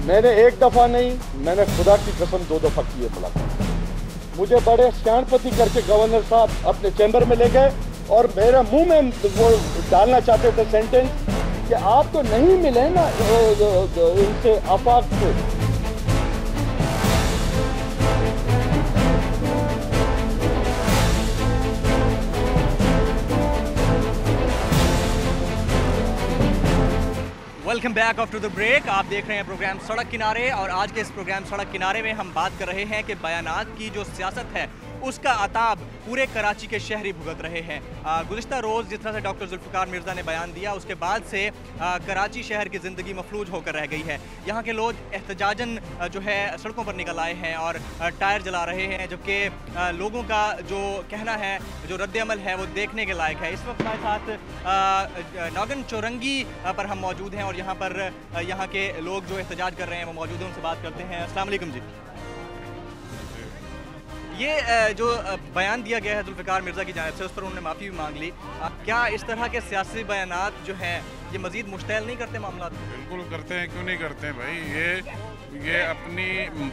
मैंने एक दफ़ा नहीं, मैंने खुदा की कसम 2 दफ़ा की है मुलाकात। मुझे बड़े श्याणपति करके गवर्नर साहब अपने चैम्बर में ले गए और मेरे मुंह में वो डालना चाहते थे सेंटेंस कि आप तो नहीं मिले ना इनसे आफाक से। Welcome back after the break. आप देख रहे हैं प्रोग्राम सड़क किनारे और आज के इस प्रोग्राम सड़क किनारे में हम बात कर रहे हैं कि बयानात की जो सियासत है उसका अताब पूरे कराची के शहरी भुगत रहे हैं। गुज़िश्ता रोज़ जिस तरह से डॉक्टर जुल्फ़िकार मिर्ज़ा ने बयान दिया उसके बाद से कराची शहर की ज़िंदगी मफलूज होकर रह गई है। यहाँ के लोग एहतजाजन जो है सड़कों पर निकल आए हैं और टायर जला रहे हैं, जबकि लोगों का जो कहना है, जो रद्द-ए-अमल है वो देखने के लायक है। इस वक्त हमारे साथ नागन चौरंगी पर हम मौजूद हैं और यहाँ पर यहाँ के लोग जो एहतजाज कर रहे हैं वो मौजूद हैं, उनसे बात करते हैं। अस्सलाम वालेकुम जी। ये जो बयान दिया गया है जुल्फ़िकार मिर्ज़ा की जानिब से, उस पर उन्होंने माफ़ी भी मांग ली। क्या इस तरह के सियासी बयानात जो हैं ये मज़ीद मुश्तैल नहीं करते मामला? बिल्कुल करते हैं, क्यों नहीं करते हैं भाई। ये अपनी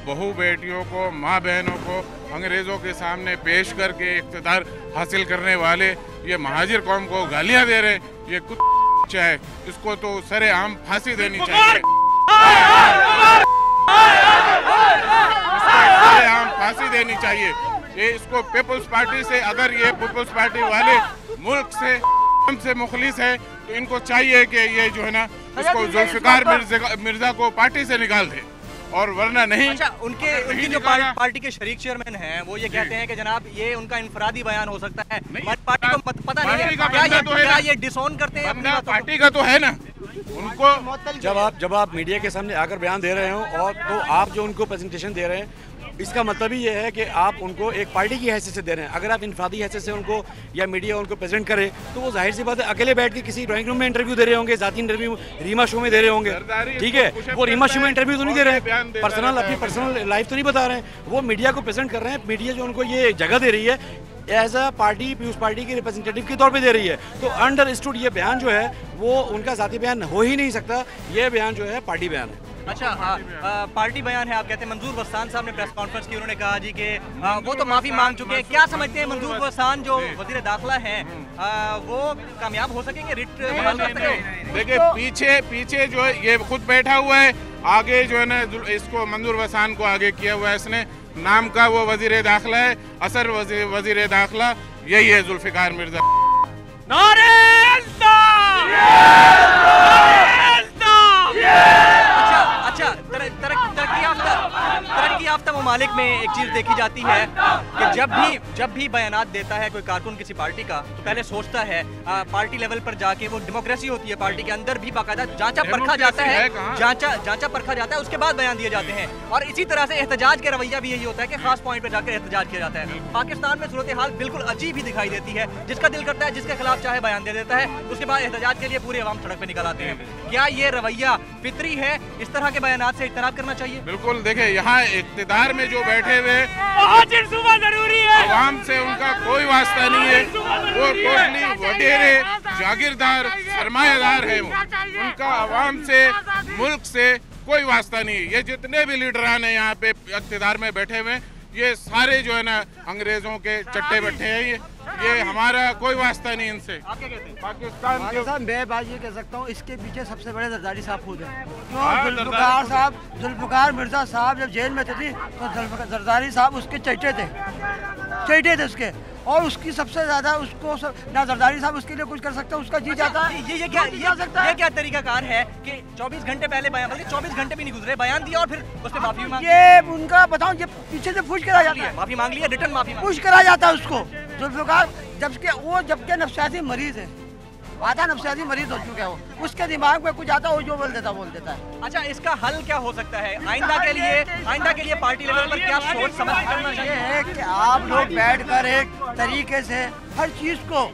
बहू बेटियों को, माँ बहनों को अंग्रेज़ों के सामने पेश करके इक़्तिदार हासिल करने वाले ये महाजिर कौम को गालियाँ दे रहे, ये कुछ है, इसको तो सरेआम फांसी देनी चाहिए। हम फांसी देनी चाहिए। ये इसको पीपल्स पार्टी से, अगर ये पीपल्स पार्टी वाले मुल्क से मुखलिस है तो इनको चाहिए कि ये जो है ना इसको जुल्फ़िकार मिर्ज़ा को पार्टी से निकाल दे और वरना नहीं। अच्छा, उनकी जो पार्टी के शरीक चेयरमैन हैं वो ये कहते हैं कि जनाब ये उनका इनफरादी बयान हो सकता है, पार्टी को पता नहीं है क्या ये डिसोन करते हैं। पार्टी का तो है ना उनको। जब आप मीडिया के सामने आकर बयान दे रहे हो और तो आप जो उनको प्रेजेंटेशन दे रहे हैं, इसका मतलब ही ये है कि आप उनको एक पार्टी की हैसियत से दे रहे हैं। अगर आप इनफरादी हैसियत से उनको या मीडिया उनको प्रेजेंट करे तो वो जाहिर सी बात है अकेले बैठ के किसी ड्राइंग रूम में इंटरव्यू दे रहे होंगे, जाती इंटरव्यू रीमा शो में दे रहे होंगे, ठीक है। वो रीमा शो में इंटरव्यू तो नहीं दे रहे हैं, अपनी पर्सनल लाइफ तो नहीं बता रहे हैं, वो मीडिया को प्रेजेंट कर रहे हैं। मीडिया जो उनको ये जगह दे रही है as a party, people's party के रिप्रेजेंटेटिव के तौर पे दे रही है, तो अंडरस्टूड ये बयान जो है वो उनका ज़ाती बयान हो ही नहीं सकता। ये बयान जो है पार्टी बयान है। अच्छा, पार्टी बयान है आप कहते हैं। मंजूर वस्तान साहब ने प्रेस कॉन्फ्रेंस की, उन्होंने कहा जी कि वो तो माफ़ी मांग चुके हैं। क्या समझते हैं मंजूर वस्तान जो वज़ीर दाखिला हैं वो कामयाब हो सकेंगे रिट बहाल करते हुए? देखिए पीछे जो है ये खुद बैठा हुआ है, आगे जो है ना इसको मंजूर वस्तान को आगे किया हुआ है इसने, नाम का वो वज़ीर दाखिला है, असर वज़ीर दाखिला यही है जुल्फ़िकार मिर्ज़ा। अच्छा, तरक्की याफ्ता ममालिक में एक चीज़ देखी जाती है कि जब भी बयानात देता है कोई कारकुन किसी पार्टी का तो पहले सोचता है पार्टी लेवल पर जाके, वो डेमोक्रेसी होती है पार्टी के अंदर भी, बाकायदा जांचा परखा जाता है, जांचा परखा जाता है, उसके बाद बयान दिए जाते हैं। और इसी तरह से एहतजाज का रवैया भी यही होता है कि खास पॉइंट पर जाकर एहतजाज किया जाता है। पाकिस्तान में सूरत हाल बिल्कुल अजीब ही दिखाई देती है, जिसका दिल करता है जिसके खिलाफ चाहे बयान दे देता है, उसके बाद एहतजाज के लिए पूरे अवाम सड़क पर निकल आते हैं। क्या ये रवैया फितरी है? इस तरह के बयानात से इज्तनाब करना चाहिए। बिल्कुल, देखिए यहाँ इक़्तिदार में जो बैठे हुए जरूरी है, अवाम से उनका कोई वास्ता नहीं है, वो टोटली वडेरे जागीरदार सरमायादार है, उनका अवाम से मुल्क से कोई वास्ता नहीं है। ये जितने भी लीडरान हैं यहाँ पे इक़्तिदार में बैठे हुए ये सारे जो है ना अंग्रेजों के चट्टे बट्टे हैं, ये हमारा कोई वास्ता नहीं इनसे। आप क्या कहते हैं? पाकिस्तान साहब, मैं बात ये कह सकता हूँ, इसके पीछे सबसे बड़े जरदारी साहब खुद हैं। क्यों? जुल्फ़िकार मिर्ज़ा साहब जब जेल में थे तो जरदारी साहब उसके चहेते थे उसके, और उसकी सबसे ज्यादा उसको ना जरदारी साहब उसके लिए कुछ कर सकता है, उसका जी जाता है। ये क्या तरीकाकार है कि 24 घंटे पहले बयान, बल्कि 24 घंटे भी नहीं गुजरे, बयान दिया और फिर उस पर माफी मांगी? ये उनका बताऊं, ये पीछे से पूछ करा जाता है, माफी मांग लिया, रिटर्न माफी पूछ करा जाता है उसको। जुल्फ़िकार जबकि नफ्सियाती मरीज है, आधा नफ्सियाती मरीज हो चुका है वो, उसके दिमाग में कुछ आता है, वो जो बोल देता है। अच्छा, इसका हल क्या हो सकता है आइंदा के लिए पार्टी लेवल पर क्या सोच समझ करना चाहिए? है कि आप लोग बैठकर एक तरीके से हर चीज को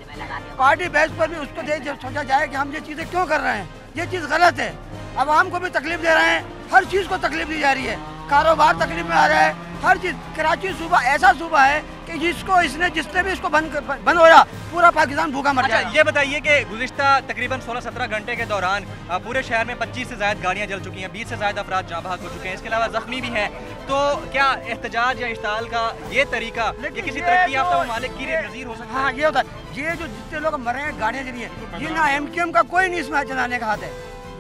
पार्टी बेस पर भी उसको सोचा जाए कि हम ये चीजें क्यों कर रहे हैं, ये चीज गलत है, आवाम को भी तकलीफ दे रहे हैं, हर चीज को तकलीफ दी जा रही है। कारोबार तकलीफ में आ रहा है, हर चीज़। कराची सूबा ऐसा सूबा है कि जिसने भी इसको बंद होया पूरा पाकिस्तान भूखा मर जाएगा। ये बताइए कि गुज़िश्ता तकरीबन 16-17 घंटे के दौरान पूरे शहर में 25 से ज़्यादा गाड़ियाँ जल चुकी हैं, 20 से ज़्यादा अफराद जहाँ भाग हो चुके हैं, इसके अलावा ज़ख्मी भी हैं। तो क्या एहतजाज या इश्ताल का ये तरीका ये किसी तरक्की याफ्ता ममालिक की नज़ीर हो सकता है? हाँ, ये होता है। ये जो जितने लोग मरे हैं गाड़ियाँ जली हैं, ये ना MQM का कोई नहीं इसमें चलाने का हाथ है,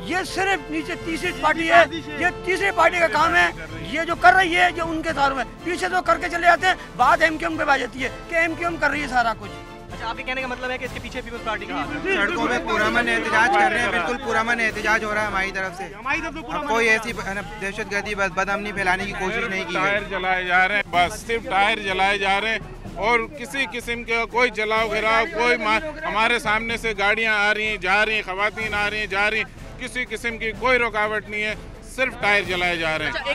ये सिर्फ नीचे तीसरी पार्टी है, ये तीसरी पार्टी का काम है। ये जो कर रही है, जो उनके सारों में पीछे तो करके चले जाते हैं, बात MQM पे आ जाती है कि MQM कर रही है सारा कुछ। अच्छा, आपके कहने का मतलब है कि इसके पीछे पीपल्स पार्टी का हाथ है? सड़कों में पुरअमन एहतजाज कर रहे हैं, बिल्कुल पुरअमन एहतजाज हो रहा है हमारी तरफ से। अब कोई ऐसी दहशतगर्दी बदअमनी फैलाने की कोशिश नहीं की है। टायर जलाए जा रहे हैं, बस सिर्फ टायर जलाए जा रहे हैं और किसी किस्म के कोई जलाओ गिराव, कोई हमारे सामने से गाड़ियां आ रही हैं, जा रही हैं, खवातीन आ रही हैं, जा रही हैं, किसी किस्म की कोई रुकावट नहीं है, सिर्फ टायर जलाए जा रहे हैं। अच्छा,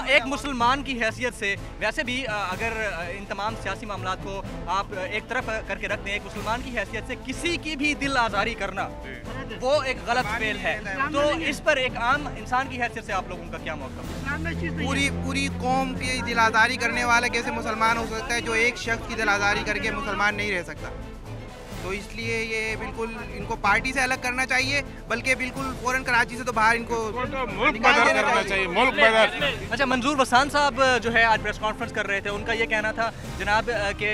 एक मुसलमान की हैसियत से वैसे भी अगर इन तमाम सियासी मामलों को आप एक तरफ करके रख दें, एक मुसलमान की हैसियत से किसी की भी दिल आज़ारी करना वो एक गलत फेल है, तो इस पर एक आम इंसान की हैसियत से आप लोगों का क्या मौक़िफ़? पूरी कौम की दिल आज़ारी करने वाला कैसे मुसलमान हो सकता है, जो एक शख्स की दिल आज़ारी करके मुसलमान नहीं रह सकता। तो इसलिए ये बिल्कुल इनको पार्टी से अलग करना चाहिए, बल्कि बिल्कुल फौरन कराची से तो बाहर इनको मुल्क बदर करना चाहिए, मुल्क बदर। अच्छा, मंजूर वसान साहब जो है आज प्रेस कॉन्फ्रेंस कर रहे थे, उनका ये कहना था जनाब के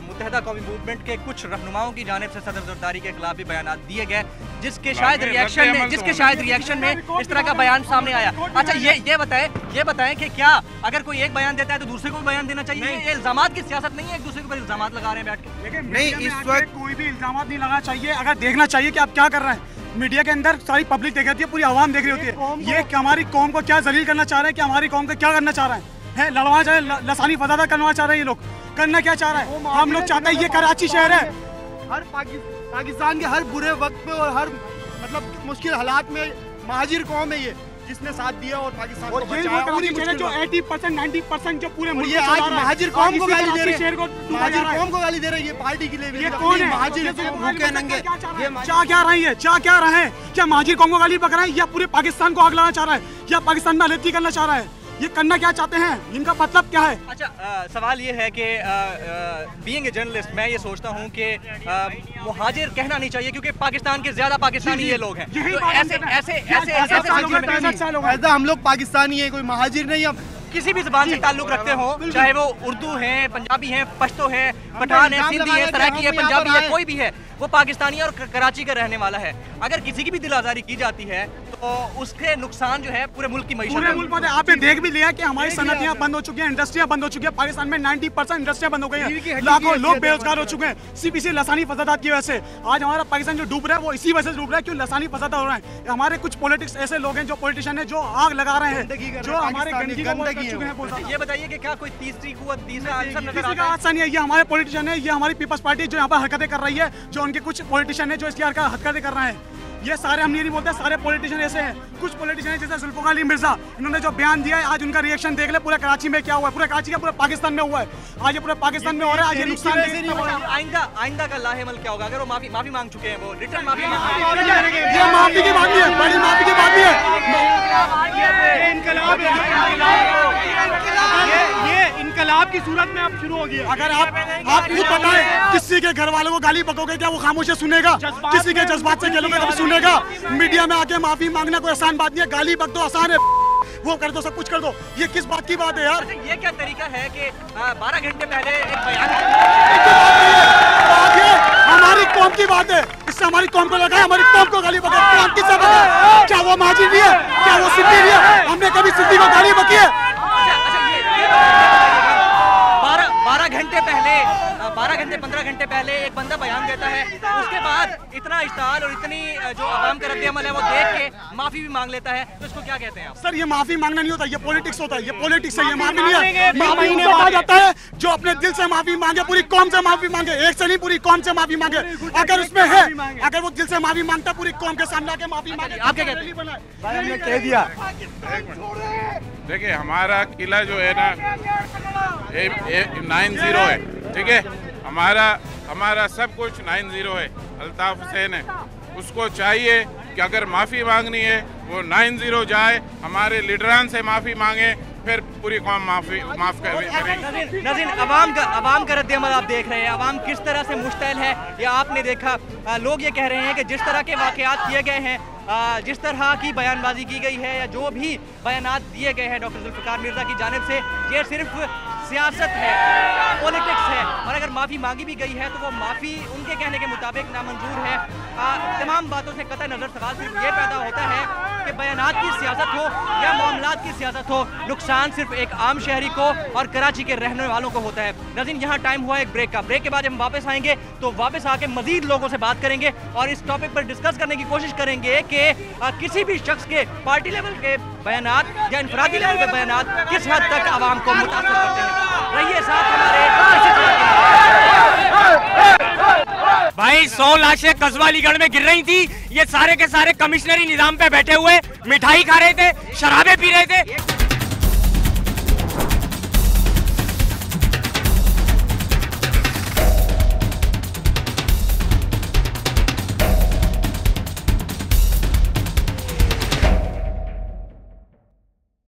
मुत्तहिदा कौमी मूवमेंट के कुछ रहनुमाओं की जानिब से सदर ज़रदारी के खिलाफ भी बयान दिए गए, जिसके शायद रिएक्शन में इस तरह का बयान सामने आया। अच्छा, ये बताएं कि क्या अगर कोई एक बयान देता है तो दूसरे को भी बयान देना चाहिए? ये इल्ज़ामात की सियासत नहीं है, एक दूसरे के ऊपर इल्ज़ामात लगा रहे हैं बैठ के? नहीं, इस वक्त कोई भी इल्जामात नहीं लगाना चाहिए। अगर देखना चाहिए कि आप क्या कर रहे हैं। मीडिया के अंदर सारी पब्लिक देख रही है, पूरी आवाम देख रही होती है। ये हमारी कौम को क्या जलील करना चाह रहे हैं, कि हमारी कौम को क्या करना चाह रहे हैं, लड़वा चाहे लसानी फसादा करना चाह रहे हैं। ये लोग करना क्या चाह रहे हैं? हम लोग चाहते हैं, ये कराची शहर है, हर पाकिस्तान के हर बुरे वक्त पे और हर मतलब मुश्किल हालात में महाजिर कौम है ये, जिसने साथ दिया और पाकिस्तान को बचाया। पूरी मुश्किल जो 80% 90% जो पूरे मुल्क में आज महाजिर कौम को गाली दे रहे हैं, महाजिर कौम को गाली दे रहे हैं। ये पार्टी के लिए ये कौन है? महाजिर भूखे नंगे क्या रहे हैं, क्या रहे हैं? क्या महाजिर कौम को गाली बक रहे हैं, या पूरे पाकिस्तान को आग लगाना चाह रहा है, या पाकिस्तान में अलग करना चाह रहा है? ये करना क्या चाहते हैं, इनका मतलब क्या है? अच्छा, सवाल ये है कि बीइंग ए जर्नलिस्ट मैं ये सोचता हूँ कि मुहाजिर कहना नहीं चाहिए, क्योंकि पाकिस्तान के ज्यादा पाकिस्तानी ये लोग हैं। तो हम लोग पाकिस्तानी हैं, कोई महाजिर नहीं। हम किसी भी ज़बान से ताल्लुक रखते हो, चाहे वो उर्दू है, पंजाबी है, पश्तो है, पठान है, सिंधी है, सराइकी है, पंजाबी है, कोई भी है, वो पाकिस्तानी और कराची का रहने वाला है। अगर किसी की भी दिल आज़ारी की जाती है तो उसके नुकसान जो है पूरे मुल्क की मईशत है। आपने देख भी लिया कि हमारी सनतियाँ बंद हो चुकी हैं, इंडस्ट्रियाँ बंद हो चुकी है। पाकिस्तान में 90% इंडस्ट्रियाँ बंद हो गई हैं, लाखों लोग बेरोजगार हो चुके हैं CPC लसानी फसादात की वजह से। आज हमारा पाकिस्तान जो डूब रहा है वो इसी वजह से डूब रहा है, क्यों? लसानी फसादा हो रहा है। हमारे कुछ पॉलिटिक्स ऐसे लोग हैं, जो पॉलिटिशियन है, जो आग लगा रहे हैं, जो हमारे गंदगी कर चुके हैं। ये बताइए कि क्या कोई तीसरी कुव्वत, तीसरा आंसर नजर आता है? आंसर नहीं है। ये हमारे पॉलिटिशियन है, ये हमारी पीपल्स पार्टी जो यहाँ पर हरकतें कर रही है, जो उनके कुछ पॉलिटिशियन है जो इसकी हरकतें कर रहे हैं। ये सारे हम ये नहीं बोलते, सारे पॉलिटिशियन ऐसे हैं। कुछ पॉलिटिशियन जैसे जुल्फ़िकार अली मिर्जा, इन्होंने जो बयान दिया है, आज उनका रिएक्शन देख ले। पूरे कराची में क्या हुआ है, पूरे कराची का पूरे पाकिस्तान में हुआ है। आज ये पूरे पाकिस्तान में हो रहा है। आज ये नुकसान आइंदा का लाहेमल क्या होगा? अगर वो माफी मांग चुके हैं, वो रिटर्न माफी ये माफी की बात नहीं है, बड़ी माफी की बात नहीं है। ये इनकलाब की सूरत में अब शुरू हो गया। अगर आप खुद बताएं, किसी के घर वालों को गाली बकोगे क्या वो खामोशी सुनेगा? किसी के जज्बात से खेलोगे कभी सुनेगा? मीडिया में आके माफी मांगना कोई आसान बात नहीं है। गाली बक दो आसान है, वो कर दो, सब कुछ कर दो। ये किस बात की बात है यार? ये क्या तरीका है कि 12 घंटे पहले एक बयान हमारी कौम की बात है, इससे हमारी कौम को लगा, हमारी कौम को गाली बका। किससे बका? क्या वो महाजिर नहीं है? क्या वो सिद्धी नहीं है? हमने कभी सिद्धी को गाली बकी है? 12 घंटे 15 घंटे पहले एक बंदा बयान देता है, उसके बाद इतना इश्ताल और इतनी जो आवाम का रद्द-ए-अमल है वो देख के माफी भी मांग लेता है, तो इसको क्या कहते हैं आप? सर, ये माफी मांगना नहीं होता, ये पॉलिटिक्स होता है। ये पॉलिटिक्स है, ये माफी नहीं है। माफी उनको कहा जाता है जो अपने दिल से माफी मांगे, पूरी कौम से माफी मांगे, एक से नहीं पूरी कौम से माफी मांगे। अगर उसमें है, अगर वो दिल से माफी मांगता, पूरी कौम के सामने आके माफी मांगे। आप क्या कहते हैं? हमने कह दिया। देखिए, हमारा किला जो है ना 90 है, ठीक है। हमारा सब कुछ 90 है। अल्ताफ हुसैन है, उसको चाहिए कि अगर माफ़ी मांगनी है वो 9-0 जाए, हमारे लीडरान से माफ़ी मांगे, फिर पूरी कौम माफ करेगी। नाज़रीन, अवाम का रद्द-ए-अमल आप देख रहे हैं, अवाम किस तरह से मुश्तैल है ये आपने देखा। लोग ये कह रहे हैं कि जिस तरह के वाक़यात किए गए हैं, जिस तरह की बयानबाजी की गई है या जो भी बयानात दिए गए हैं डॉक्टर जुल्फ़िकार मिर्ज़ा की जानिब से, ये सिर्फ सियासत है, पॉलिटिक्स है, और अगर माफ़ी मांगी भी गई है तो वो माफ़ी उनके कहने के मुताबिक नामंजूर है। तमाम बातों से कतई नज़र सवाल सिर्फ ये पैदा होता है कि बयानात की सियासत हो या मामलात की सियासत हो, नुकसान सिर्फ एक आम शहरी को और कराची के रहने वालों को होता है। नाज़रीन, यहाँ टाइम हुआ एक ब्रेक का। ब्रेक के बाद हम वापस आएंगे तो वापस आके मजीद लोगों से बात करेंगे और इस टॉपिक पर डिस्कस करने की कोशिश करेंगे कि किसी भी शख्स के पार्टी लेवल के बयानात या इनफरादी लेवल के बयानात किस हद तक आवाम को मुतासर करते हैं। रहिए साथ हमारे। भाई 100 लाशें कस्बा अलीगढ़ में गिर रही थी, ये सारे के सारे कमिश्नरी निजाम पे बैठे हुए मिठाई खा रहे थे, शराबे पी रहे थे।